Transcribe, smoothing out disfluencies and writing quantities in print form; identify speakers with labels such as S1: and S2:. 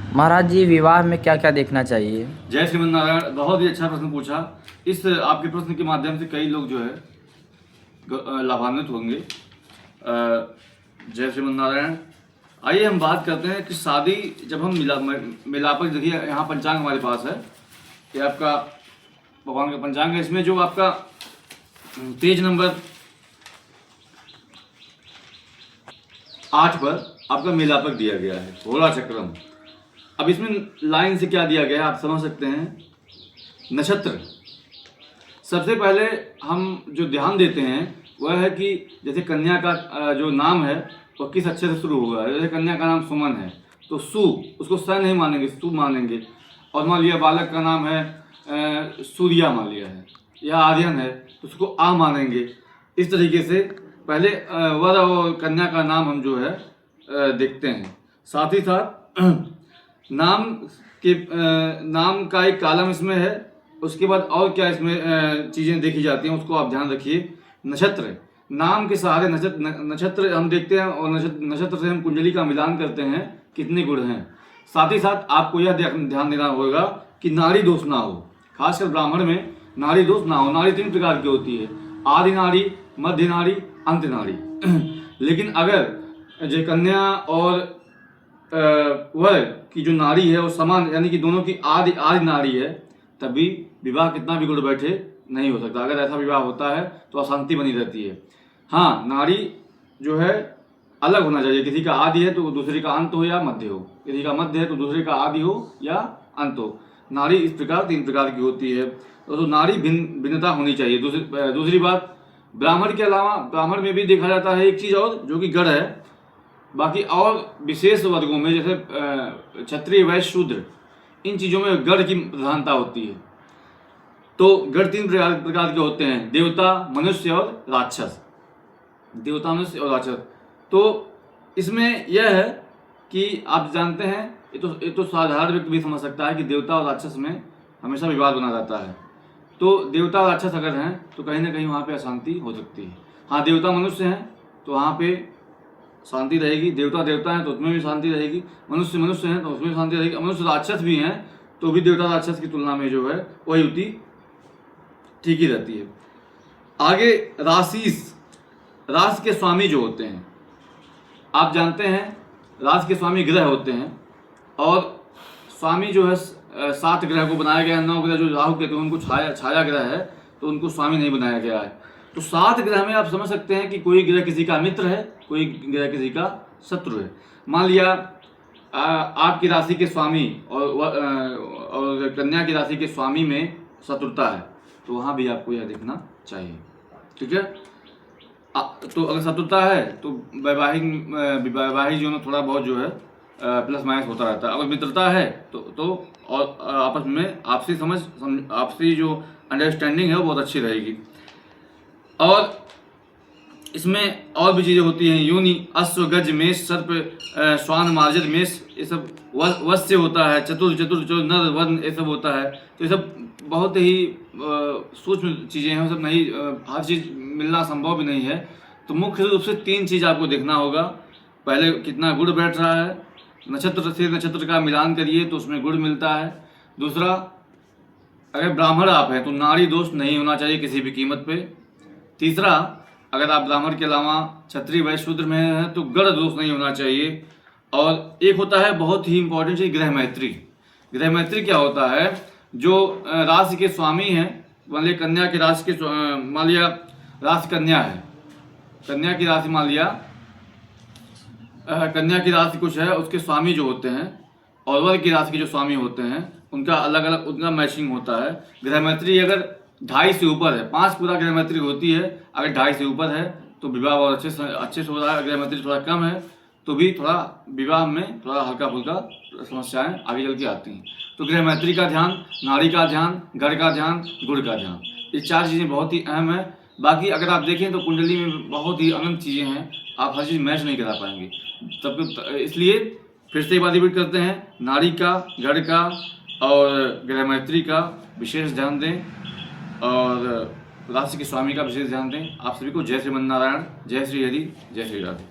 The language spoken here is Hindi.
S1: महाराज जी, विवाह में क्या क्या देखना चाहिए?
S2: जय श्रीमन नारायण। बहुत ही अच्छा प्रश्न पूछा। इस आपके प्रश्न के माध्यम से कई लोग जो है लाभान्वित होंगे। जय श्रीमन नारायण। आइए हम बात करते हैं कि शादी जब हम मिलापक, देखिए यहाँ पंचांग हमारे पास है, ये आपका भगवान का पंचांग है। इसमें जो आपका पेज नंबर 8 पर आपका मिलापक दिया गया है, होरा चक्रम। अब इसमें लाइन से क्या दिया गया है आप समझ सकते हैं। नक्षत्र, सबसे पहले हम जो ध्यान देते हैं वह है कि जैसे कन्या का जो नाम है वह किस अक्षर से शुरू हुआ है। जैसे कन्या का नाम सुमन है तो सु, उसको स नहीं मानेंगे, सु मानेंगे। और मान लिया बालक का नाम है सूर्या मान लिया है, या आर्यन है तो उसको आ मानेंगे। इस तरीके से पहले वर और कन्या का नाम हम जो है देखते हैं। साथ ही साथ नाम का एक कॉलम इसमें है। उसके बाद और क्या इसमें चीज़ें देखी जाती हैं उसको आप ध्यान रखिए। नक्षत्र, नाम के सहारे नक्षत्र हम देखते हैं और नक्षत्र से हम कुंडली का मिलान करते हैं कितने गुण हैं। साथ ही साथ आपको यह ध्यान देना होगा कि नाड़ी दोष ना हो, खासकर ब्राह्मण में नाड़ी दोष ना हो। नाड़ी 3 प्रकार की होती है, आदि नाड़ी, मध्य नाड़ी, अंत नाड़ी। लेकिन अगर जो कन्या और वर की जो नाड़ी है वो समान, यानी कि दोनों की आदि नाड़ी है, तभी विवाह कितना भी गुण बैठे नहीं हो सकता। अगर ऐसा विवाह होता है तो अशांति बनी रहती है। हाँ, नाड़ी जो है अलग होना चाहिए। किसी का आदि है तो दूसरे का अंत हो या मध्य हो, किसी का मध्य है तो दूसरे का आदि हो या अंत हो। नाड़ी इस प्रकार 3 प्रकार की होती है, तो नाड़ी भिन्नता होनी चाहिए। दूसरी बात, ब्राह्मण के अलावा ब्राह्मण में भी देखा जाता है एक चीज़ और, जो कि गढ़ है। बाकी और विशेष वर्गों में जैसे क्षत्रिय, वैश्य, शूद्र, इन चीज़ों में गढ़ की प्रधानता होती है। तो गढ़ 3 प्रकार के होते हैं, देवता, मनुष्य और राक्षस। देवता, मनुष्य और राक्षस। तो इसमें यह है कि आप जानते हैं, ये तो साधारण व्यक्ति भी समझ सकता है कि देवता और राक्षस में हमेशा विवाद बना रहता है। तो देवता और राक्षस अगर हैं तो कहीं ना कहीं वहाँ पे अशांति हो सकती है। हाँ, देवता मनुष्य हैं तो वहाँ पे शांति रहेगी, देवता हैं तो उसमें भी शांति रहेगी, मनुष्य हैं तो उसमें भी शांति रहेगी। मनुष्य राक्षस भी हैं तो भी देवता राक्षस की तुलना में जो है वह युति ठीक ही रहती है। आगे राशि के स्वामी जो होते हैं, आप जानते हैं राशि के स्वामी ग्रह होते हैं, और स्वामी जो है 7 ग्रह को बनाया गया है। 9 ग्रह जो राहु केतु उनको छाया ग्रह है तो उनको स्वामी नहीं बनाया गया है। तो 7 ग्रह में आप समझ सकते हैं कि कोई ग्रह किसी का मित्र है, कोई ग्रह किसी का शत्रु है। मान लिया आपकी राशि के स्वामी और कन्या की राशि के स्वामी में शत्रुता है, तो वहाँ भी आपको यह देखना चाहिए। ठीक है। तो अगर शत्रुता है तो वैवाहिक जीवन थोड़ा बहुत जो है प्लस माइनस होता रहता है। अगर मित्रता है तो और आपस में आपसी जो अंडरस्टैंडिंग है वो बहुत अच्छी रहेगी। और इसमें और भी चीज़ें होती हैं, यूनि, अश्व, गज, मेष, सर्प, श्वान, मार्जर, मेष, ये सब वश्य होता है, चतुर, नर, वर्ण, ये सब होता है। तो ये सब बहुत ही सूक्ष्म चीज़ें हैं, सब नहीं, हर चीज़ मिलना संभव भी नहीं है। तो मुख्य रूप से 3 चीज़ आपको देखना होगा। पहले कितना गुण बैठ रहा है, नक्षत्र से नक्षत्र का मिलान करिए तो उसमें गुण मिलता है। दूसरा, अगर ब्राह्मण आप हैं तो नाड़ी दोष नहीं होना चाहिए किसी भी कीमत पे। तीसरा, अगर आप ब्राह्मण के अलावा क्षत्रिय, वैश्य, शूद्र में हैं तो गढ़ दोष नहीं होना चाहिए। और एक होता है बहुत ही इंपॉर्टेंट चीज, गृह मैत्री। गृह मैत्री क्या होता है, जो राशि के स्वामी हैं, मान लिया कन्या की राशि के, मान लिया राशि कन्या है, कन्या की राशि मान लिया कन्या की राशि कुछ है, उसके स्वामी जो होते हैं और वर की राशि के जो स्वामी होते हैं उनका अलग अलग उनका मैचिंग होता है। गृह मैत्री अगर 2.5 से ऊपर है, 5 पूरा गृह मैत्री होती है, अगर 2.5 से ऊपर है तो विवाह बहुत अच्छे से हो रहा है। गृह मैत्री थोड़ा कम है तो भी थोड़ा विवाह में थोड़ा हल्का फुल्का समस्याएं आगे चल के आती हैं। तो गृह मैत्री का ध्यान, नाड़ी का ध्यान, गढ़ का ध्यान, गुड़ का ध्यान, ये 4 चीज़ें बहुत ही अहम है। बाकी अगर आप देखें तो कुंडली में बहुत ही अनंत चीज़ें हैं, आप हर चीज़ मैच नहीं करा पाएंगे। इसलिए फिर से एक बात रिपीट करते हैं, नाड़ी का, गढ़ का और गृह मैत्री का विशेष ध्यान दें, और राशि के स्वामी का विशेष ध्यान दें। आप सभी को जय श्रीमन नारायण, जय श्री हरि, जय श्री राधे।